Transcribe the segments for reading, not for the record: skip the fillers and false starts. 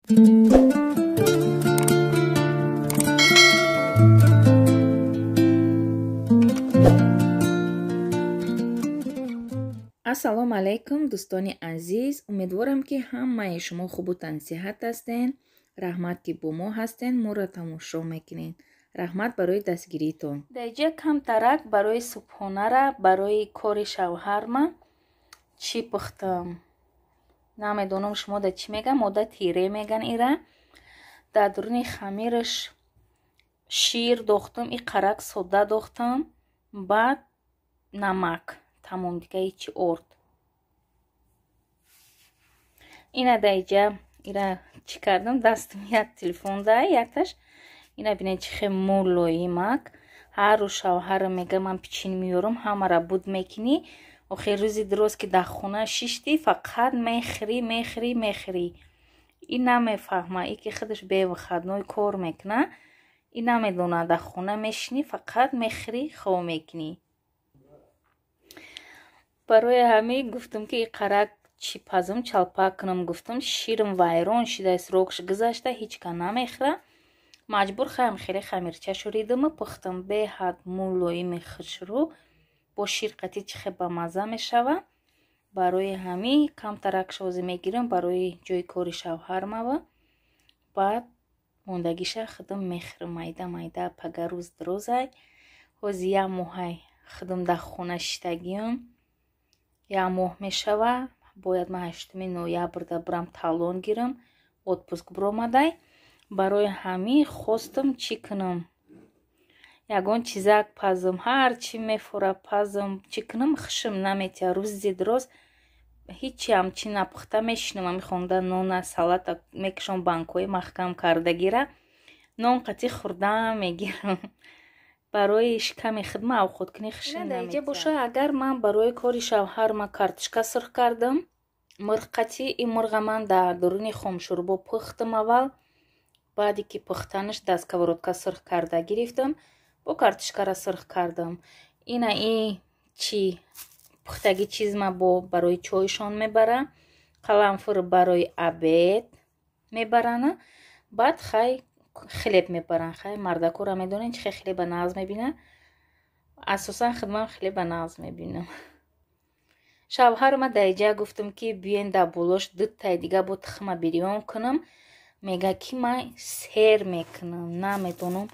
ассалому алайкум дӯстони азиз, умедворам ки ҳамаи шумо хубу тансиҳат ҳастен. раҳмат ки бо мо ҳастен, моро тамошо мекунед. раҳмат барои дастгиритон. даиҷа камтарак барои субҳонара барои кори шавҳарма чӣ пухтам. намедонам шумо да чӣ меган, мода тире меган ира. дар дуруни хамираш шир дохтам, и қарак сода дохтам, баъд намак, тамом дига ҳичи орд. ина даиҷа ира чӣ кардам, дастам як телефон да якташ. ина бинед чӣ хел мулоимак. ҳар рӯз шавҳарам мега ман пичин меёрам, ҳамара буд мекунӣ. охир рӯзи дроз ки дар хона шишти, фақат мехӯрӣ. ин намефаҳма, ин ки худаш бевыходной кор мекуна. ин намедона дар хона мешинӣ, фақат мехӯрӣ, хоб мекунӣ. барои ҳамин гуфтам ки ин қарак чӣ пазам чалпак кунам. гуфтам ширм вайрон шудааст, рокш гузашта, ҳеҷ кас намехӯра. маҷбур хаям хеле хамирчашу ридама пухтам. беҳад мулоими хушрӯ бо шир қатӣ чӣ хел бамаза мешава. барои ҳамин камтарак шозӣ мегирам барои ҷои кори шавҳармава. баъд мондагиша худам мехӯрам майда пага рӯз дрозай. ҳози як моҳай худам дар хона шиштагиам. як моҳ мешава. бояд ман 8 ноябрда бурам талон гирам. отпуск буромадай. барои ҳамин хостам чӣ кунам. ягон чизак пазам, ҳар чӣ мефора пазам, чӣ кунам хушам наметиҳад. рӯзи дроз ҳичи ҳамчи напухта мешинам. мехонда нона салата мекушам банкҳои маҳкам кардагира. нон қатӣ хӯрдан мегирам. барои шиками худма овқоткунӣ хушам наметиҳад. боша агар ман барои кори шавҳарма картошка сирх кардам, мирғ қатӣ ин мирға ман дар дуруни хомшӯрбо пухтам аввал. баъде ки пухтанаш дар сковородка сирх карда гирифтам, бо картошкара сирх кардам. ина ин чӣ пухтаги чизма бо барои чойшон мебара. қаламфур барои обед мебарана. баъд хай хлеб мебаран. хай мардакора медонен чӣ хел хлеба нағз мебинад. асосан худмам хлеба нағз мебинам. шавҳарма даиҷа гуфтам ки биён дар болош дуттай дига бо тухма бирён кунам. мега ки ман сер мекунам. намедонам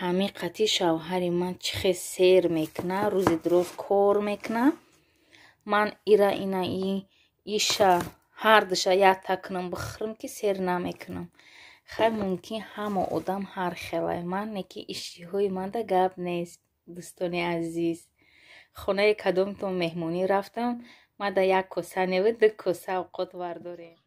ҳамин қатӣ шавҳари ман чӣ хел сер мекуна. рӯзи дроз кор мекуна. ман ира ина иша ҳардуша як такунам бихӯрам ки сер намекунам. хай мумкин ҳама одам ҳар хелай. ман неки иштиҳои манда гап нест. дӯстони азиз, хонаи кадомтон меҳмонӣ рафтам, мада як коса неву 2 коса овқот вардорем.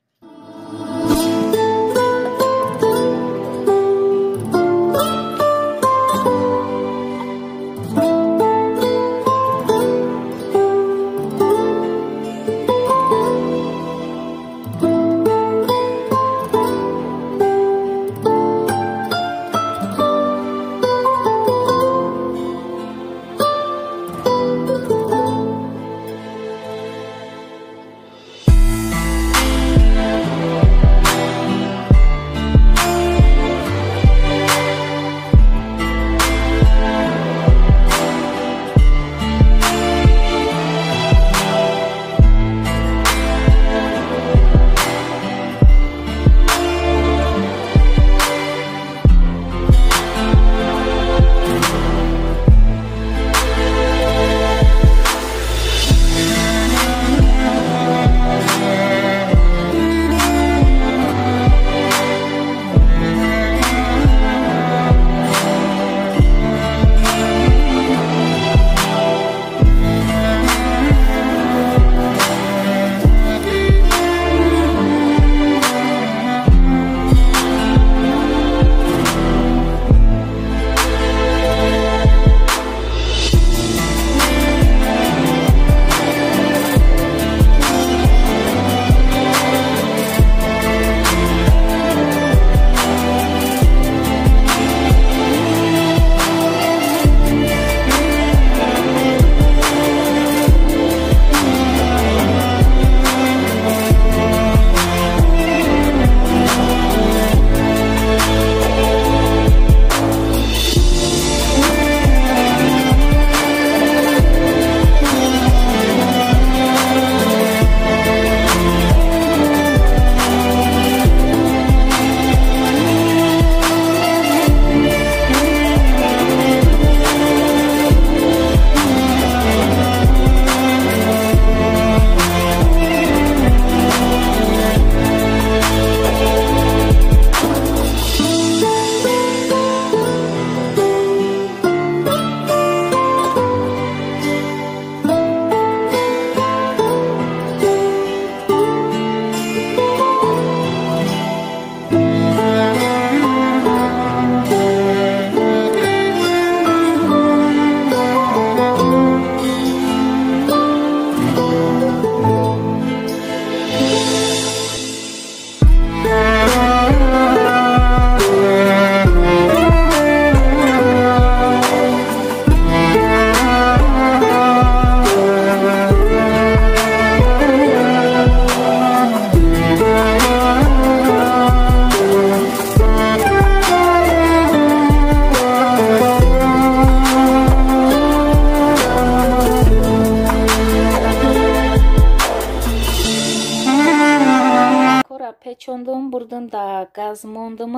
да газ мондам.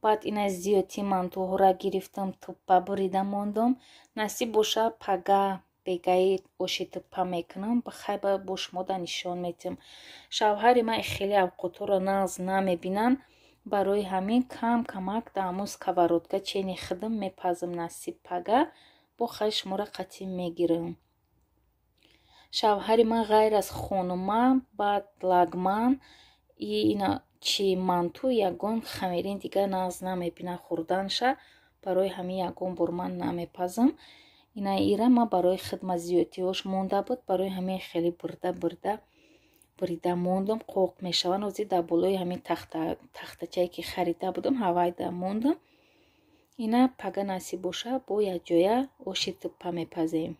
Баъд ина зиёти мантуҳоро гирифтам, туппа бурида мондам. Насиб боша пага бегаи оши туппа мекунам. Бахайба бо шумо да нишон медиҳам. Шавҳари ман хеле авқотҳоро нағз намебинанд. Барои ҳамин кам камак дар ҳамон сковородка чени хидм мепазам насиб пага. бо хай шуморо қатъӣ мегирам. Шавҳари ман ғайр аз хонума баъд лагман ина чи манту ягон хамирин дига нағз намебинам хӯрданша. Барои ҳамин ягон бор ман намепазам. Ина ира ман барои хидмат зиёдтиҳош монда буд. Барои ҳамин хеле бурида мондам. қоқ мешаванд. ҳозир дар болои ҳамин тахтачае ки харида будам ҳавайда мондам. ина пага насиб боша бо якҷоя оши туппа мепазем.